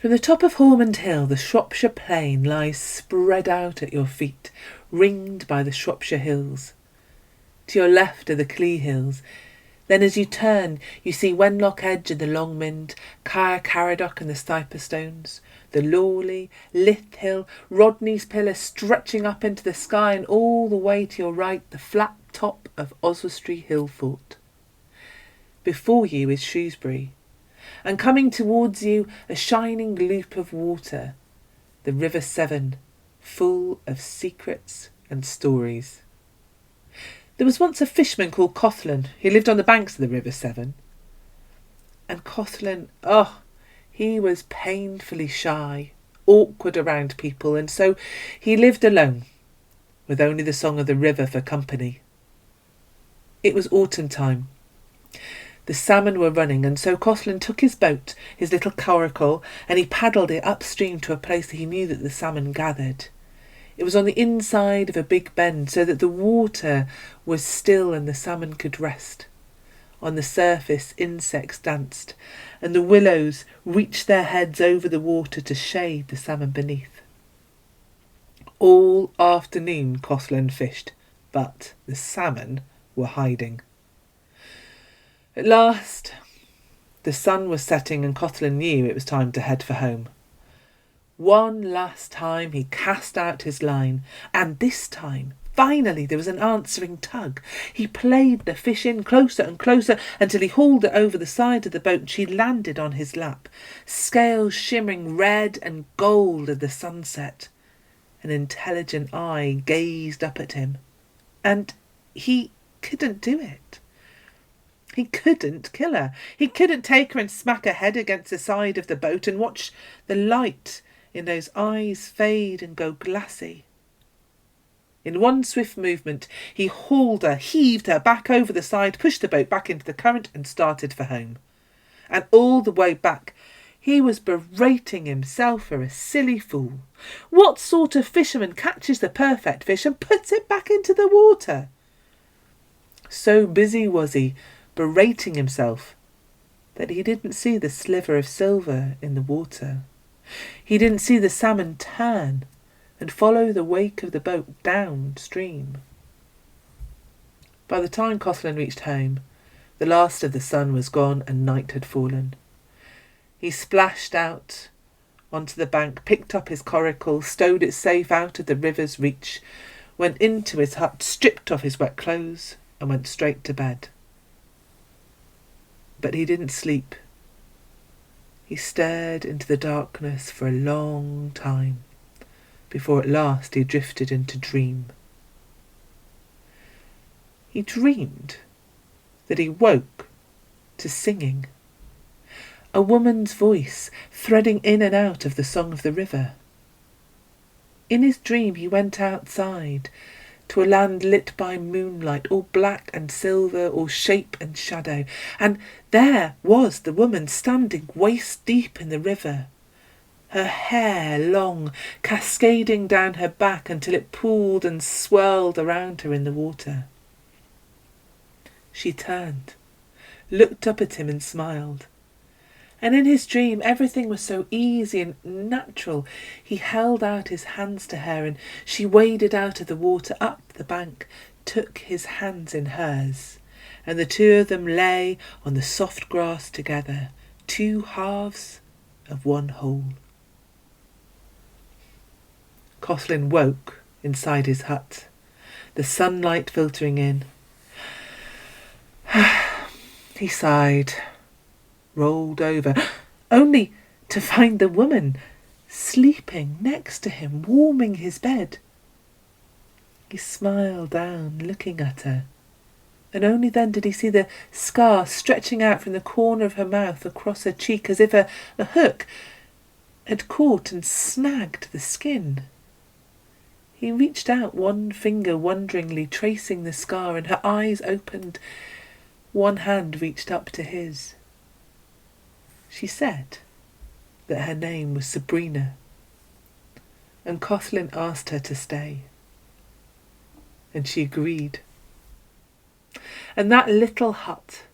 From the top of Hormond Hill, the Shropshire plain lies spread out at your feet, ringed by the Shropshire hills. To your left are the Clee Hills. Then as you turn, you see Wenlock Edge and the Longmynd, Caer Caradoc and the Stiperstones, the Lawley, Lith Hill, Rodney's Pillar stretching up into the sky, and all the way to your right the flat top of Oswestry Hill Fort. Before you is Shrewsbury, and coming towards you a shining loop of water, the River Severn, full of secrets and stories. There was once a fisherman called Cothlin who lived on the banks of the River Severn. And Cothlin, he was painfully shy, awkward around people, and so he lived alone, with only the song of the river for company. It was autumn time. The salmon were running, and so Cothlin took his boat, his little coracle, and he paddled it upstream to a place that he knew that the salmon gathered. It was on the inside of a big bend, so that the water was still and the salmon could rest. On the surface insects danced, and the willows reached their heads over the water to shade the salmon beneath. All afternoon Cothlin fished, but the salmon were hiding. At last the sun was setting, and Cothlin knew it was time to head for home. One last time he cast out his line, and this time, finally, there was an answering tug. He played the fish in closer and closer until he hauled it over the side of the boat, and she landed on his lap, scales shimmering red and gold at the sunset. An intelligent eye gazed up at him, and he couldn't do it. He couldn't kill her. He couldn't take her and smack her head against the side of the boat and watch the light in those eyes fade and go glassy. In one swift movement, he hauled her, heaved her back over the side, pushed the boat back into the current and started for home. And all the way back, he was berating himself for a silly fool. What sort of fisherman catches the perfect fish and puts it back into the water? So busy was he berating himself that he didn't see the sliver of silver in the water. He didn't see the salmon turn and follow the wake of the boat downstream. By the time Cothlin reached home, the last of the sun was gone and night had fallen. He splashed out onto the bank, picked up his coracle, stowed it safe out of the river's reach, went into his hut, stripped off his wet clothes, and went straight to bed. But he didn't sleep. He stared into the darkness for a long time, before at last he drifted into dream. He dreamed that he woke to singing, a woman's voice threading in and out of the song of the river. In his dream he went outside to a land lit by moonlight, all black and silver, all shape and shadow, and there was the woman standing waist deep in the river, her hair long, cascading down her back until it pooled and swirled around her in the water. She turned, looked up at him and smiled. And in his dream everything was so easy and natural. He held out his hands to her, and she waded out of the water up the bank, took his hands in hers, and the two of them lay on the soft grass together, two halves of one whole. Cothlin woke inside his hut, the sunlight filtering in. He sighed, rolled over, only to find the woman sleeping next to him, warming his bed. He smiled down, looking at her, and only then did he see the scar stretching out from the corner of her mouth across her cheek, as if a hook had caught and snagged the skin. He reached out one finger wonderingly, tracing the scar, and her eyes opened. One hand reached up to his. She said that her name was Sabrina, and Cothlin asked her to stay, and she agreed. And that little hut,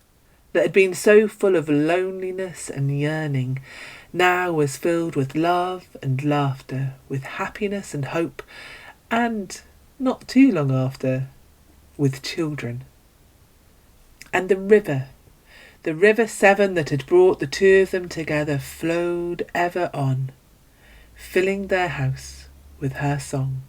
that had been so full of loneliness and yearning, now was filled with love and laughter, with happiness and hope, and, not too long after, with children. And the River Severn that had brought the two of them together, flowed ever on, filling their house with her song.